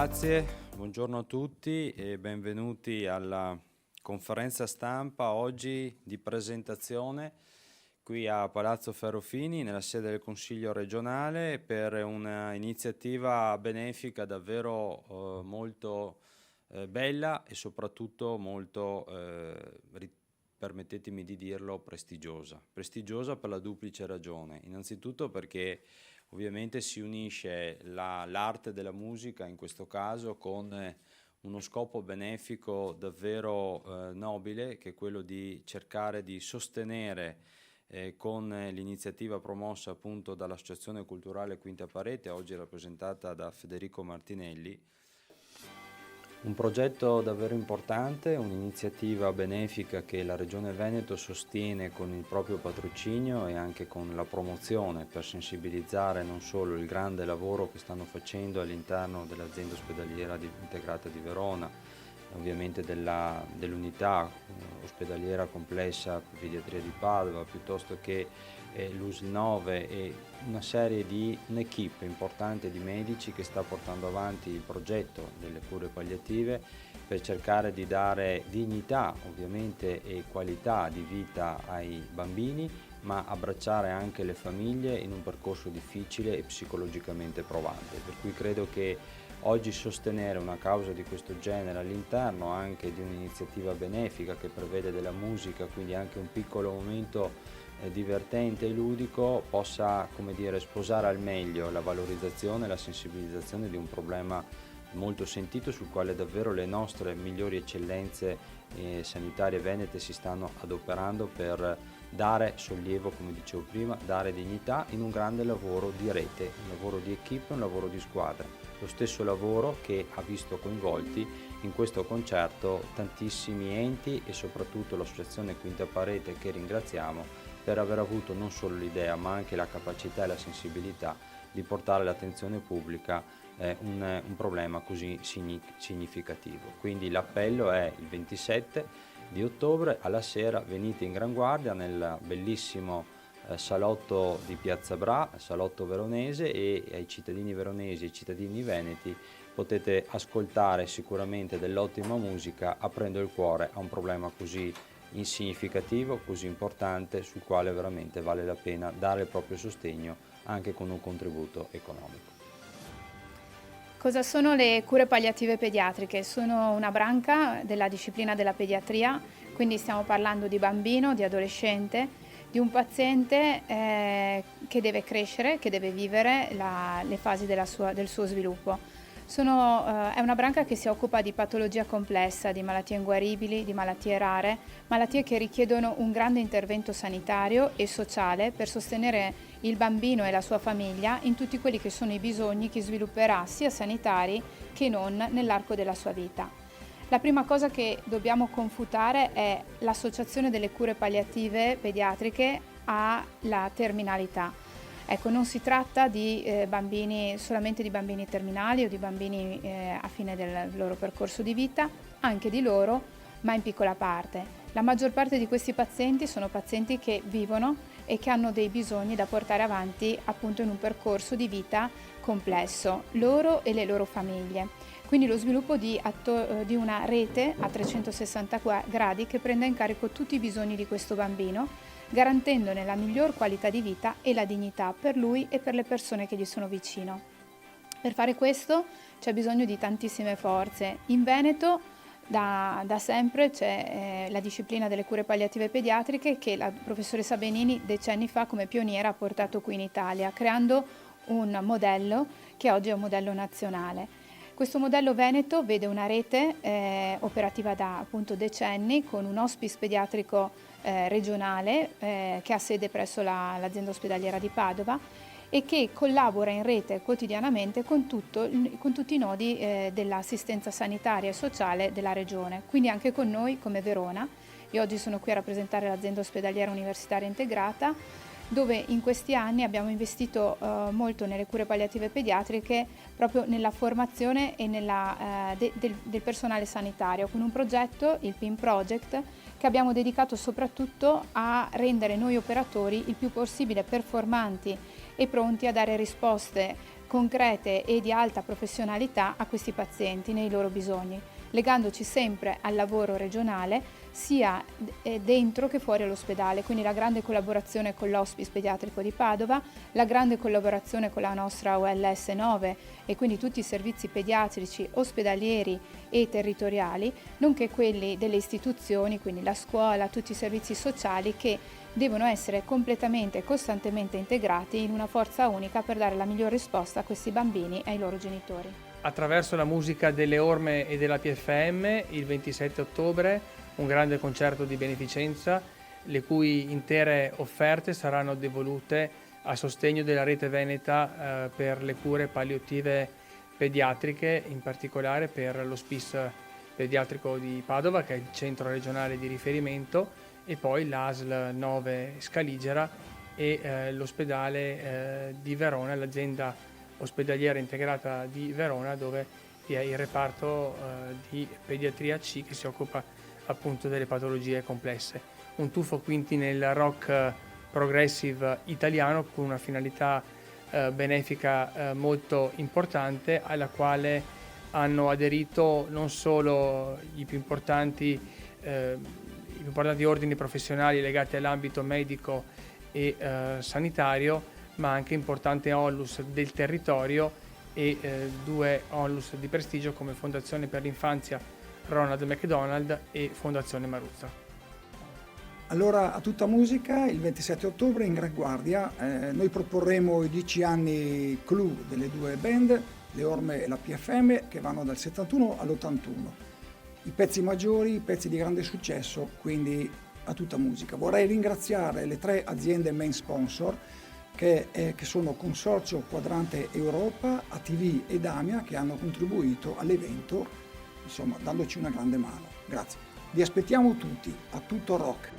Grazie, buongiorno a tutti e benvenuti alla conferenza stampa oggi di presentazione qui a Palazzo Ferrofini, nella sede del Consiglio regionale, per una iniziativa benefica davvero molto bella e soprattutto molto, permettetemi di dirlo, prestigiosa. Prestigiosa per la duplice ragione. Innanzitutto perché ovviamente si unisce l'arte della musica, in questo caso, con uno scopo benefico davvero nobile, che è quello di cercare di sostenere con l'iniziativa promossa appunto dall'Associazione Culturale Quinta Parete, oggi rappresentata da Federico Martinelli, un progetto davvero importante, un'iniziativa benefica che la Regione Veneto sostiene con il proprio patrocinio e anche con la promozione, per sensibilizzare non solo il grande lavoro che stanno facendo all'interno dell'azienda ospedaliera integrata di Verona, ovviamente dell'unità ospedaliera complessa pediatria di Padova, piuttosto che l'USL 9 e un'equipe importante di medici che sta portando avanti il progetto delle cure palliative per cercare di dare dignità ovviamente e qualità di vita ai bambini, ma abbracciare anche le famiglie in un percorso difficile e psicologicamente provante. Per cui credo che oggi sostenere una causa di questo genere all'interno anche di un'iniziativa benefica che prevede della musica, quindi anche un piccolo momento divertente e ludico, possa, come dire, sposare al meglio la valorizzazione e la sensibilizzazione di un problema molto sentito, sul quale davvero le nostre migliori eccellenze sanitarie venete si stanno adoperando per dare sollievo, come dicevo prima, dare dignità in un grande lavoro di rete, un lavoro di equipe, un lavoro di squadra. Lo stesso lavoro che ha visto coinvolti in questo concerto tantissimi enti e soprattutto l'Associazione Quinta Parete, che ringraziamo per aver avuto non solo l'idea ma anche la capacità e la sensibilità di portare all'attenzione pubblica un problema così significativo. Quindi l'appello è il 27 di ottobre alla sera, venite in Gran Guardia nel bellissimo salotto di Piazza Bra, salotto veronese, e ai cittadini veronesi e ai cittadini veneti potete ascoltare sicuramente dell'ottima musica, aprendo il cuore a un problema così insignificativo, così importante, sul quale veramente vale la pena dare il proprio sostegno anche con un contributo economico. Cosa sono le cure palliative pediatriche? Sono una branca della disciplina della pediatria, quindi stiamo parlando di bambino, di adolescente, di un paziente che deve crescere, che deve vivere le fasi del suo sviluppo. È una branca che si occupa di patologia complessa, di malattie inguaribili, di malattie rare, malattie che richiedono un grande intervento sanitario e sociale per sostenere il bambino e la sua famiglia in tutti quelli che sono i bisogni che svilupperà sia sanitari che non nell'arco della sua vita. La prima cosa che dobbiamo confutare è l'associazione delle cure palliative pediatriche alla terminalità. Ecco, non si tratta di solamente di bambini terminali o di bambini a fine del loro percorso di vita, anche di loro, ma in piccola parte. La maggior parte di questi pazienti sono pazienti che vivono e che hanno dei bisogni da portare avanti appunto in un percorso di vita complesso, loro e le loro famiglie. Quindi lo sviluppo di una rete a 360 gradi che prenda in carico tutti i bisogni di questo bambino, garantendone la miglior qualità di vita e la dignità per lui e per le persone che gli sono vicino. Per fare questo c'è bisogno di tantissime forze. In Veneto da sempre c'è la disciplina delle cure palliative pediatriche che la professoressa Benini decenni fa come pioniera ha portato qui in Italia, creando un modello che oggi è un modello nazionale. Questo modello veneto vede una rete operativa da appunto decenni, con un hospice pediatrico regionale che ha sede presso l'azienda ospedaliera di Padova e che collabora in rete quotidianamente con tutti i nodi dell'assistenza sanitaria e sociale della regione, quindi anche con noi come Verona. Io oggi sono qui a rappresentare l'azienda ospedaliera universitaria integrata, dove in questi anni abbiamo investito molto nelle cure palliative pediatriche, proprio nella formazione e del personale sanitario, con un progetto, il PIN Project, che abbiamo dedicato soprattutto a rendere noi operatori il più possibile performanti e pronti a dare risposte concrete e di alta professionalità a questi pazienti nei loro bisogni, legandoci sempre al lavoro regionale sia dentro che fuori all'ospedale, quindi la grande collaborazione con l'Hospice Pediatrico di Padova, la grande collaborazione con la nostra OLS 9 e quindi tutti i servizi pediatrici ospedalieri e territoriali, nonché quelli delle istituzioni, quindi la scuola, tutti i servizi sociali che devono essere completamente e costantemente integrati in una forza unica per dare la miglior risposta a questi bambini e ai loro genitori. Attraverso la musica delle Orme e della PFM, il 27 ottobre, un grande concerto di beneficenza, le cui intere offerte saranno devolute a sostegno della rete veneta per le cure palliative pediatriche, in particolare per l'Hospice Pediatrico di Padova, che è il centro regionale di riferimento, e poi l'ASL 9 Scaligera e l'ospedale di Verona, l'azienda ospedaliera integrata di Verona, dove vi è il reparto di pediatria C che si occupa appunto delle patologie complesse. Un tuffo quindi nel rock progressive italiano con una finalità benefica molto importante, alla quale hanno aderito non solo i più importanti ordini professionali legati all'ambito medico e sanitario, ma anche importanti onlus del territorio e due onlus di prestigio come Fondazione per l'Infanzia Ronald McDonald e Fondazione Maruzza. Allora, a tutta musica, il 27 ottobre in Gran Guardia noi proporremo i 10 anni clou delle due band, le Orme e la PFM, che vanno dal 71 all'81. I pezzi maggiori, i pezzi di grande successo, quindi a tutta musica. Vorrei ringraziare le 3 aziende main sponsor che sono Consorzio Quadrante Europa, ATV ed Amia, che hanno contribuito all'evento, insomma, dandoci una grande mano. Grazie. Vi aspettiamo tutti, a tutto rock.